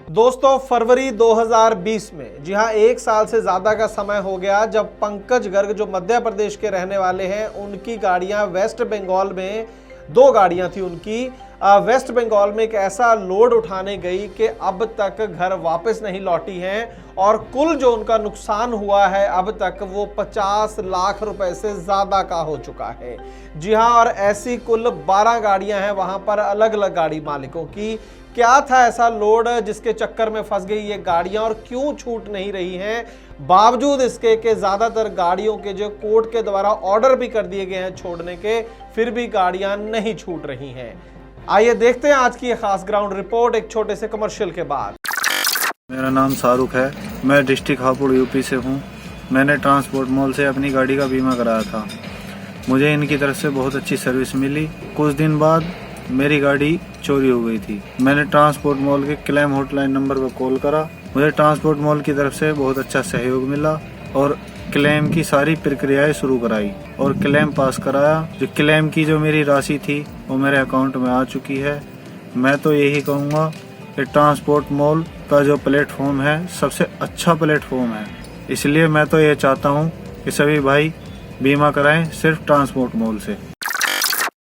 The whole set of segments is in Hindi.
दोस्तों फरवरी 2020 में, जी हाँ, एक साल से ज्यादा का समय हो गया जब पंकज गर्ग जो मध्य प्रदेश के रहने वाले हैं, उनकी गाड़ियां वेस्ट बंगाल में, दो गाड़ियां थी उनकी, वेस्ट बंगाल में एक ऐसा लोड उठाने गई कि अब तक घर वापस नहीं लौटी हैं और कुल जो उनका नुकसान हुआ है अब तक वो 50 लाख रुपए से ज्यादा का हो चुका है। जी हाँ, और ऐसी कुल 12 गाड़ियां हैं वहां पर, अलग अलग गाड़ी मालिकों की। क्या था ऐसा लोड जिसके चक्कर में फंस गई ये गाड़ियां और क्यों छूट नहीं रही हैं, बावजूद इसके कि ज्यादातर गाड़ियों के जो कोर्ट के द्वारा ऑर्डर भी कर दिए गए हैं छोड़ने के, फिर भी गाड़ियां नहीं छूट रही हैं। आइए देखते हैं आज की ये खास ग्राउंड रिपोर्ट एक छोटे से कमर्शियल के बाद। मेरा नाम शाहरुख है, मैं डिस्ट्रिक्ट हापुड़ यूपी से हूँ। मैंने ट्रांसपोर्ट मॉल से अपनी गाड़ी का बीमा कराया था। मुझे इनकी तरफ से बहुत अच्छी सर्विस मिली। कुछ दिन बाद मेरी गाड़ी चोरी हो गई थी। मैंने ट्रांसपोर्ट मॉल के क्लेम हॉटलाइन नंबर पर कॉल करा। मुझे ट्रांसपोर्ट मॉल की तरफ से बहुत अच्छा सहयोग मिला और क्लेम की सारी प्रक्रियाएं शुरू कराई और क्लेम पास कराया। जो क्लेम की जो मेरी राशि थी वो मेरे अकाउंट में आ चुकी है। मैं तो यही कहूँगा कि ट्रांसपोर्ट मॉल का जो प्लेटफॉर्म है सबसे अच्छा प्लेटफॉर्म है, इसलिए मैं तो ये चाहता हूँ कि सभी भाई बीमा कराएं सिर्फ ट्रांसपोर्ट मॉल से।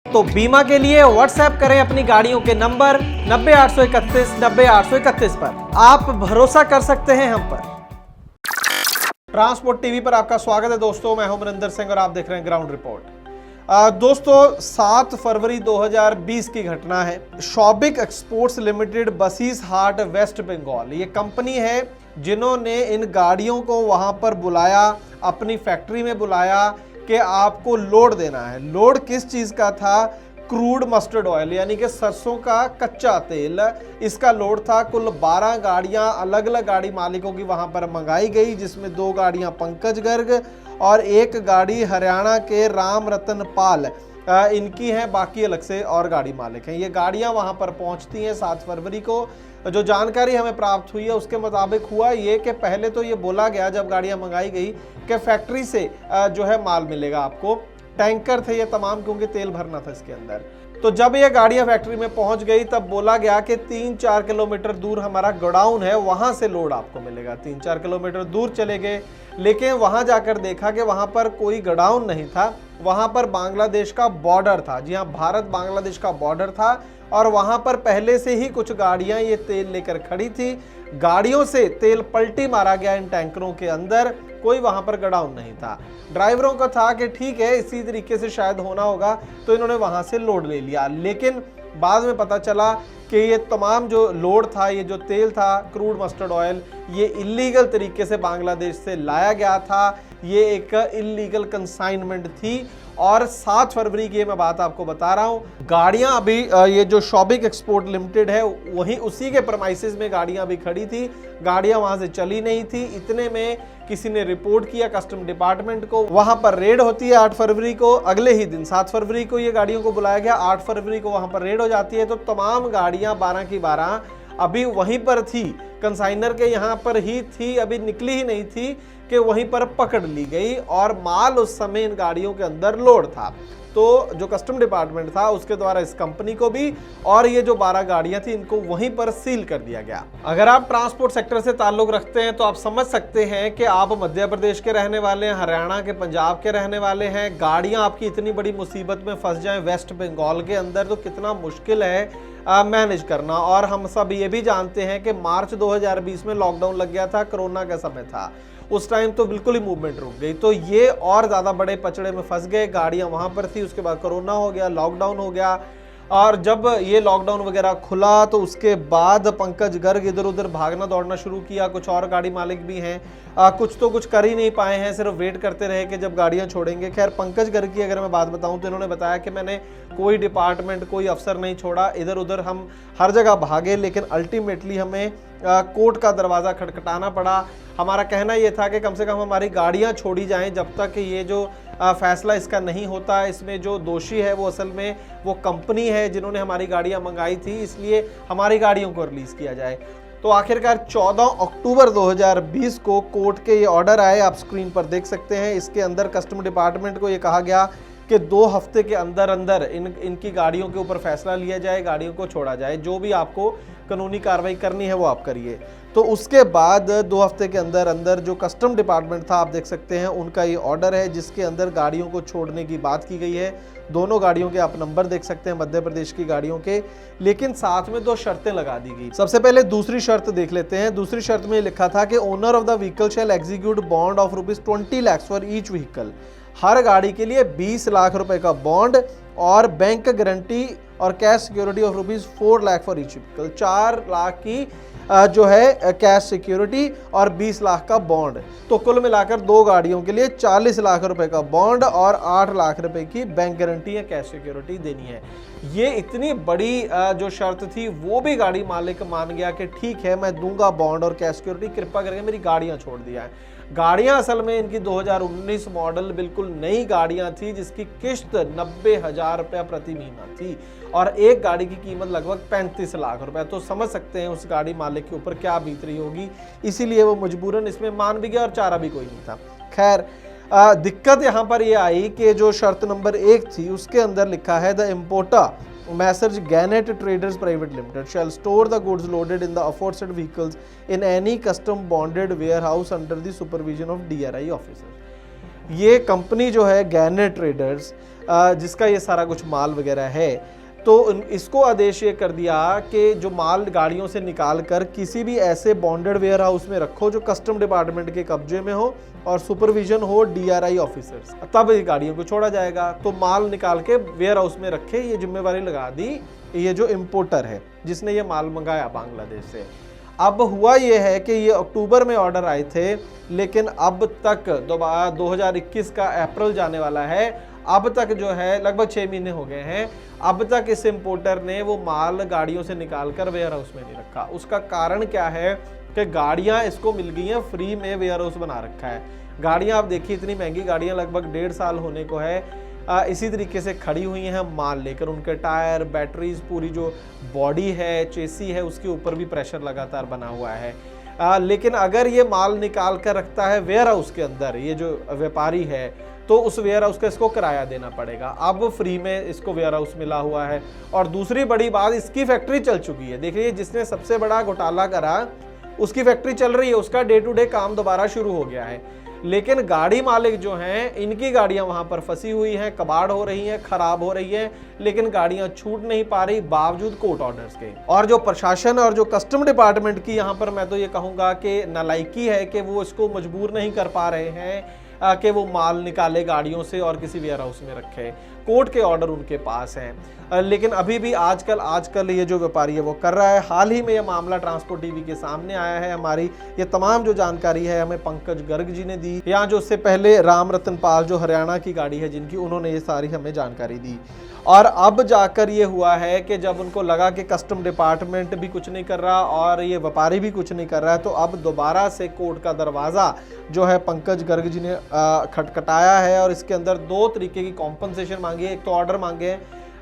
तो बीमा के लिए व्हाट्सएप करें अपनी गाड़ियों के नंबर 90-831 90-831 पर। आप भरोसा कर सकते हैं हम पर। ट्रांसपोर्ट टीवी पर आपका स्वागत है दोस्तों, मैं हूं मनिंदर सिंह और आप देख रहे हैं ग्राउंड रिपोर्ट। दोस्तों 7 फरवरी 2020 की घटना है। शॉबिक एक्सपोर्ट्स लिमिटेड, बसीस हाट, वेस्ट बंगाल, ये कंपनी है जिन्होंने इन गाड़ियों को वहां पर बुलाया, अपनी फैक्ट्री में बुलाया कि आपको लोड देना है। लोड किस चीज का था? क्रूड मस्टर्ड ऑयल, यानी कि सरसों का कच्चा तेल, इसका लोड था। कुल 12 गाड़ियां अलग अलग गाड़ी मालिकों की वहां पर मंगाई गई, जिसमें 2 गाड़ियां पंकज गर्ग और 1 गाड़ी हरियाणा के राम रतन पाल इनकी हैं। बाकी अलग से और गाड़ी मालिक हैं। ये गाड़ियां वहां पर पहुंचती हैं 7 फरवरी को। जो जानकारी हमें प्राप्त हुई है उसके मुताबिक हुआ ये कि पहले तो ये बोला गया जब गाड़ियां मंगाई गई कि फैक्ट्री से जो है माल मिलेगा आपको। टैंकर थे ये तमाम, क्योंकि तेल भरना था इसके अंदर। तो जब ये गाड़ियां फैक्ट्री में पहुंच गई तब बोला गया कि 3-4 किलोमीटर दूर हमारा गोडाउन है, वहां से लोड आपको मिलेगा। 3-4 किलोमीटर दूर चले गए, लेकिन वहां जाकर देखा कि वहां पर कोई गोडाउन नहीं था, वहां पर बांग्लादेश का बॉर्डर था। जी हाँ, भारत बांग्लादेश का बॉर्डर था और वहां पर पहले से ही कुछ गाड़ियां ये तेल लेकर खड़ी थी। गाड़ियों से तेल पलटी मारा गया इन टैंकरों के अंदर। कोई वहां पर गोडाउन नहीं था। ड्राइवरों का था कि ठीक है, इसी तरीके से शायद होना होगा, तो इन्होंने वहां से लोड ले लिया। लेकिन बाद में पता चला कि ये तमाम जो लोड था, ये जो तेल था क्रूड मस्टर्ड ऑयल, ये इलीगल तरीके से बांग्लादेश से लाया गया था। ये एक इलीगल कंसाइनमेंट थी। और 7 फरवरी की मैं बात आपको बता रहा हूँ। गाड़ियां अभी ये जो शॉबिक एक्सपोर्ट लिमिटेड है वहीं उसी के प्रमाइसेस में गाड़ियां अभी खड़ी थी। गाड़ियां वहां से चली नहीं थी। इतने में किसी ने रिपोर्ट किया कस्टम डिपार्टमेंट को। वहां पर रेड होती है 8 फरवरी को। अगले ही दिन 7 फरवरी को ये गाड़ियों को बुलाया गया। 8 फरवरी को वहां पर रेड हो जाती है। तो तमाम गाड़ियां 12 की 12 अभी वहीं पर थी, कंसाइनर के यहाँ पर ही थी, अभी निकली ही नहीं थी कि वहीं पर पकड़ ली गई। और माल उस समय इन गाड़ियों के अंदर लोड था। तो जो कस्टम डिपार्टमेंट था उसके द्वारा इस कंपनी को भी और ये जो 12 गाड़ियां थी इनको वहीं पर सील कर दिया गया। अगर आप ट्रांसपोर्ट सेक्टर से ताल्लुक रखते हैं तो आप समझ सकते हैं कि आप मध्य प्रदेश के रहने वाले हैं, हरियाणा के, पंजाब के रहने वाले हैं। गाड़ियां आपकी इतनी बड़ी मुसीबत में फंस जाएं वेस्ट बंगाल के अंदर तो कितना मुश्किल है मैनेज करना। और हम सब ये भी जानते हैं कि मार्च 2020 में लॉकडाउन लग गया था, कोरोना का समय था, उस टाइम तो बिल्कुल ही मूवमेंट रुक गई। तो ये और ज़्यादा बड़े पचड़े में फंस गए। गाड़ियां वहां पर थी, उसके बाद कोरोना हो गया, लॉकडाउन हो गया। और जब ये लॉकडाउन वगैरह खुला तो उसके बाद पंकज गर्ग इधर उधर भागना दौड़ना शुरू किया। कुछ और गाड़ी मालिक भी हैं, कुछ तो कुछ कर ही नहीं पाए हैं, सिर्फ वेट करते रहे कि जब गाड़ियां छोड़ेंगे। खैर पंकज गर्ग की अगर मैं बात बताऊं तो इन्होंने बताया कि मैंने कोई डिपार्टमेंट, कोई अफसर नहीं छोड़ा, इधर उधर हम हर जगह भागे, लेकिन अल्टीमेटली हमें कोर्ट का दरवाज़ा खटखटाना पड़ा। हमारा कहना ये था कि कम से कम हमारी गाड़ियां छोड़ी जाएं जब तक ये जो फैसला इसका नहीं होता। इसमें जो दोषी है वो असल में वो कंपनी है जिन्होंने हमारी गाड़ियां मंगाई थी, इसलिए हमारी गाड़ियों को रिलीज़ किया जाए। तो आखिरकार 14 अक्टूबर 2020 को कोर्ट के ये ऑर्डर आए, आप स्क्रीन पर देख सकते हैं। इसके अंदर कस्टम डिपार्टमेंट को ये कहा गया कि 2 हफ्ते के अंदर अंदर इनकी गाड़ियों के ऊपर फैसला लिया जाए, गाड़ियों को छोड़ा जाए। जो भी आपको कानूनी कार्रवाई करनी है वो आप करिए। तो उसके बाद 2 हफ्ते के अंदर अंदर जो कस्टम डिपार्टमेंट था, आप देख सकते हैं, उनका ये ऑर्डर है जिसके अंदर गाड़ियों को छोड़ने की बात की गई है। दोनों गाड़ियों के आप नंबर देख सकते हैं, मध्य प्रदेश की गाड़ियों के, लेकिन साथ में 2 शर्तें लगा दी गई। सबसे पहले दूसरी शर्त देख लेते हैं। दूसरी शर्त में लिखा था कि owner of the vehicle shall execute bond of ₹20 lakh for each vehicle. हर गाड़ी के लिए 20 लाख रुपए का बॉन्ड और बैंक गारंटी और cash security of ₹4 lakh for each vehicle. 4 lakh की जो है कैश सिक्योरिटी और 20 लाख का बॉन्ड। तो कुल मिलाकर 2 गाड़ियों के लिए 40 लाख रुपए का बॉन्ड और 8 लाख रुपए की बैंक गारंटी या कैश सिक्योरिटी देनी है। ये इतनी बड़ी जो शर्त थी वो भी गाड़ी मालिक मान गया कि ठीक है, मैं दूंगा बॉन्ड और कैश सिक्योरिटी, कृपा करके मेरी गाड़ियां छोड़ दिया है। गाड़ियां असल में इनकी 2019 मॉडल बिल्कुल नई गाड़ियां थी जिसकी किश्त 90,000 रुपया प्रति महीना थी और एक गाड़ी की कीमत लगभग 35 लाख रुपए। तो समझ सकते हैं उस गाड़ी मालिक के ऊपर क्या बीत रही होगी, इसीलिए वो मजबूरन इसमें मान भी गया और चारा भी कोई नहीं था। खैर, दिक्कत यहाँ पर ये आई कि जो शर्त नंबर 1 थी उसके अंदर लिखा है the importer Messrs Gannett Traders Private Limited shall store the goods loaded in the aforesaid vehicles in any custom bonded warehouse under the supervision of DRI officer। ये कंपनी जो है गैनेट ट्रेडर्स, जिसका ये सारा कुछ माल वगैरह है, तो इसको आदेश ये कर दिया कि जो माल गाड़ियों से निकाल कर किसी भी ऐसे बॉन्डेड वेयर हाउस में रखो जो कस्टम डिपार्टमेंट के कब्जे में हो और सुपरविजन हो DRI ऑफिसर्स, तब ये गाड़ियों को छोड़ा जाएगा। तो माल निकाल के वेयर हाउस में रखे, ये जिम्मेवारी लगा दी ये जो इम्पोर्टर है जिसने ये माल मंगाया बांग्लादेश से। अब हुआ ये है कि ये अक्टूबर में ऑर्डर आए थे, लेकिन अब तक 2021 का अप्रैल जाने वाला है, अब तक जो है लगभग 6 महीने हो गए हैं, अब तक इस इम्पोर्टर ने वो माल गाड़ियों से निकाल कर वेयर हाउस में नहीं रखा। उसका कारण क्या है कि गाड़ियां इसको मिल गई हैं फ्री में, वेयर हाउस बना रखा है। गाड़ियां आप देखिए, इतनी महंगी गाड़ियां, लगभग 1.5 साल होने को है, इसी तरीके से खड़ी हुई हैं माल लेकर। उनके टायर, बैटरीज, पूरी जो बॉडी है, चेसी है, उसके ऊपर भी प्रेशर लगातार बना हुआ है। लेकिन अगर ये माल निकाल कर रखता है वेयर हाउस के अंदर, ये जो व्यापारी है, तो उस वेयर हाउस का इसको किराया देना पड़ेगा। अब फ्री में इसको वेयर हाउस मिला हुआ है। और दूसरी बड़ी बात, इसकी फैक्ट्री चल चुकी है। देखिए, जिसने सबसे बड़ा घोटाला करा उसकी फैक्ट्री चल रही है, उसका डे टू डे काम दोबारा शुरू हो गया है। लेकिन गाड़ी मालिक जो हैं, इनकी गाड़ियां वहां पर फंसी हुई हैं, कबाड़ हो रही हैं, खराब हो रही हैं, लेकिन गाड़ियां छूट नहीं पा रही बावजूद कोर्ट ऑर्डर्स के। और जो प्रशासन और जो कस्टम डिपार्टमेंट की यहाँ पर मैं तो ये कहूँगा कि नालायकी है कि वो इसको मजबूर नहीं कर पा रहे हैं कि वो माल निकाले गाड़ियों से और किसी वेयर हाउस में रखे। कोर्ट के ऑर्डर उनके पास हैं, लेकिन अभी भी आजकल ये जो व्यापारी है वो कर रहा है। हाल ही में ये मामला ट्रांसपोर्ट टीवी के सामने आया है। हमारी ये तमाम जो जानकारी है हमें पंकज गर्ग जी ने दी, या जो उससे पहले राम रतन पाल जो हरियाणा की गाड़ी है जिनकी, उन्होंने ये सारी हमें जानकारी दी। और अब जाकर ये हुआ है कि जब उनको लगा कि कस्टम डिपार्टमेंट भी कुछ नहीं कर रहा और ये व्यापारी भी कुछ नहीं कर रहा है, तो अब दोबारा से कोर्ट का दरवाज़ा जो है पंकज गर्ग जी ने खटखटाया है और इसके अंदर 2 तरीके की कॉम्पनसेशन मांगी है। एक तो ऑर्डर मांगे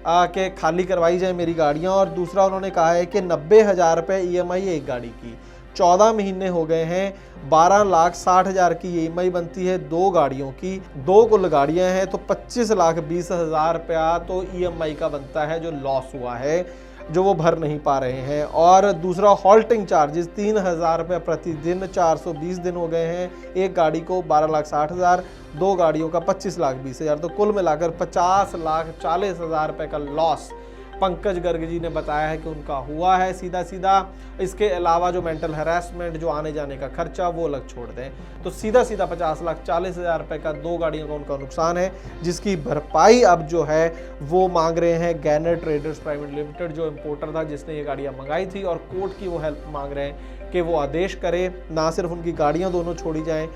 कि खाली करवाई जाए मेरी गाड़ियाँ, और दूसरा उन्होंने कहा है कि 90,000 रुपये EMI है एक गाड़ी की। 14 महीने हो गए हैं, 12,60,000 की EMI बनती है 2 गाड़ियों की। 2 कुल गाड़ियां हैं तो 25,20,000 रुपया तो EMI का बनता है जो लॉस हुआ है, जो वो भर नहीं पा रहे हैं। और दूसरा हॉल्टिंग चार्जेस 3,000 रुपये प्रतिदिन, 420 दिन हो गए हैं। एक गाड़ी को 12,60,000, 2 गाड़ियों का 25,20,000, तो कुल मिलाकर 50,40,000 रुपये का लॉस पंकज गर्ग जी ने बताया है कि उनका हुआ है सीधा सीधा। इसके अलावा जो मेंटल हैरेसमेंट, जो आने जाने का खर्चा, वो अलग छोड़ दें तो सीधा 50,40,000 रुपए का 2 गाड़ियों का उनका नुकसान है, जिसकी भरपाई अब जो है वो मांग रहे हैं गैनेट ट्रेडर्स प्राइवेट लिमिटेड, जो इम्पोर्टर था जिसने ये गाड़ियाँ मंगाई थी। और कोर्ट की वो हेल्प मांग रहे हैं कि वो आदेश करे, ना सिर्फ उनकी गाड़ियाँ दोनों छोड़ी जाएँ,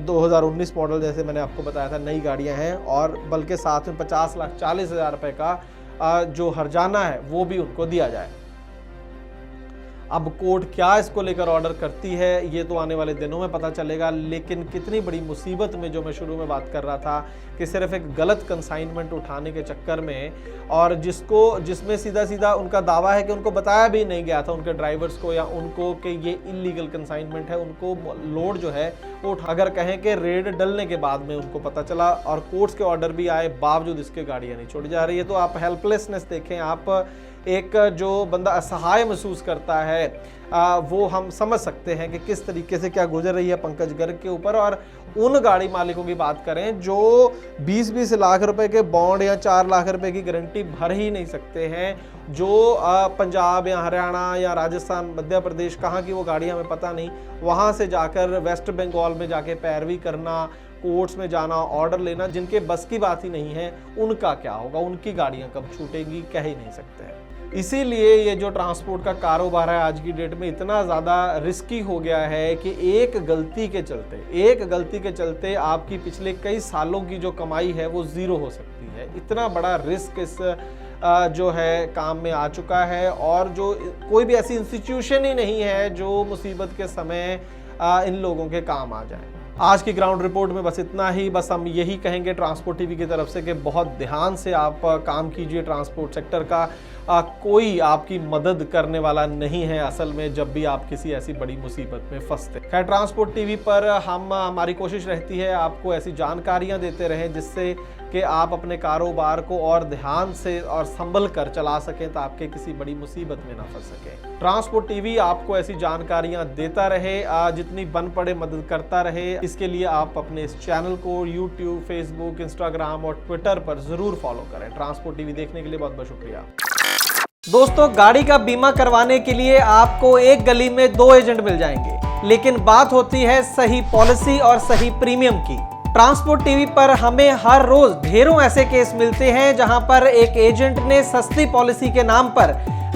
2019 मॉडल जैसे मैंने आपको बताया था नई गाड़ियाँ हैं, और बल्कि साथ में 50,40,000 रुपए का जो हर्जाना है वो भी उनको दिया जाए। अब कोर्ट क्या इसको लेकर ऑर्डर करती है ये तो आने वाले दिनों में पता चलेगा, लेकिन कितनी बड़ी मुसीबत में, जो मैं शुरू में बात कर रहा था कि सिर्फ एक गलत कंसाइनमेंट उठाने के चक्कर में, और जिसमें सीधा सीधा उनका दावा है कि उनको बताया भी नहीं गया था उनके ड्राइवर्स को या उनको कि ये इलीगल कंसाइनमेंट है, उनको लोड जो है वो अगर कहें कि रेड डलने के बाद में उनको पता चला और कोर्ट्स के ऑर्डर भी आए, बावजूद इसके गाड़ियाँ नहीं छोड़ी जा रही है। तो आप हेल्पलेसनेस देखें, आप एक जो बंदा असहाय महसूस करता है वो हम समझ सकते हैं कि किस तरीके से क्या गुजर रही है पंकज गर्ग के ऊपर। और उन गाड़ी मालिकों की बात करें जो 20-20 लाख रुपए के बॉन्ड या 4 लाख रुपए की गारंटी भर ही नहीं सकते हैं, जो पंजाब या हरियाणा या राजस्थान, मध्य प्रदेश, कहाँ की वो गाड़ी हमें पता नहीं, वहाँ से जाकर वेस्ट बंगाल में जाके पैरवी करना, कोर्ट्स में जाना, ऑर्डर लेना, जिनके बस की बात ही नहीं है, उनका क्या होगा, उनकी गाड़ियाँ कब छूटेंगी कह ही नहीं सकते हैं। इसीलिए ये जो ट्रांसपोर्ट का कारोबार है आज की डेट में इतना ज़्यादा रिस्की हो गया है कि एक गलती के चलते आपकी पिछले कई सालों की जो कमाई है वो ज़ीरो हो सकती है। इतना बड़ा रिस्क इस जो है काम में आ चुका है, और जो कोई भी ऐसी इंस्टीट्यूशन ही नहीं है जो मुसीबत के समय इन लोगों के काम आ जाए। आज की ग्राउंड रिपोर्ट में बस इतना ही। बस हम यही कहेंगे ट्रांसपोर्ट टीवी की तरफ से कि बहुत ध्यान से आप काम कीजिए। ट्रांसपोर्ट सेक्टर का कोई आपकी मदद करने वाला नहीं है असल में, जब भी आप किसी ऐसी बड़ी मुसीबत में फंसते। खैर, ट्रांसपोर्ट टीवी पर हमारी कोशिश रहती है आपको ऐसी जानकारियां देते रहें जिससे कि आप अपने कारोबार को और ध्यान से और संभल कर चला सकें ताकि किसी बड़ी मुसीबत में ना फंस सकें। ट्रांसपोर्ट टीवी आपको ऐसी जानकारियां देता रहे, जितनी बन पड़े मदद करता रहे। इसके लिए आप अपने इस चैनल को यूट्यूब, फेसबुक, इंस्टाग्राम और ट्विटर पर जरूर फॉलो करें। ट्रांसपोर्ट टीवी देखने के लिए बहुत बहुत शुक्रिया। दोस्तों, गाड़ी का बीमा करवाने के लिए आपको एक गली में 2 एजेंट मिल जाएंगे, लेकिन बात होती है सही पॉलिसी और सही प्रीमियम की। ट्रांसपोर्ट टीवी पर हमें हर रोज ढेरों ऐसे केस मिलते हैं जहां पर एक एजेंट ने सस्ती पॉलिसी के नाम पर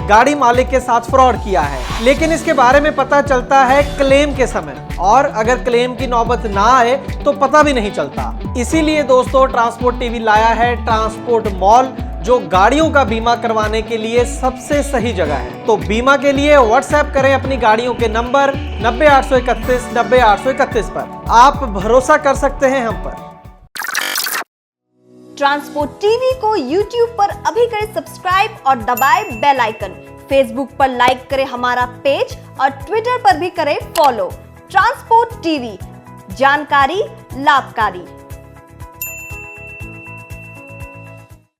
गाड़ी मालिक के साथ फ्रॉड किया है, लेकिन इसके बारे में पता चलता है क्लेम के समय, और अगर क्लेम की नौबत ना आए तो पता भी नहीं चलता। इसीलिए दोस्तों, ट्रांसपोर्ट टीवी लाया है ट्रांसपोर्ट मॉल, जो गाड़ियों का बीमा करवाने के लिए सबसे सही जगह है। तो बीमा के लिए व्हाट्सएप करें अपनी गाड़ियों के नंबर 90-831 90-831 पर। आप भरोसा कर सकते हैं हम पर। ट्रांसपोर्ट टीवी को यूट्यूब पर अभी करें सब्सक्राइब और दबाएं बेल आइकन। फेसबुक पर लाइक करें हमारा पेज और ट्विटर पर भी करें फॉलो। ट्रांसपोर्ट टीवी, जानकारी लाभकारी।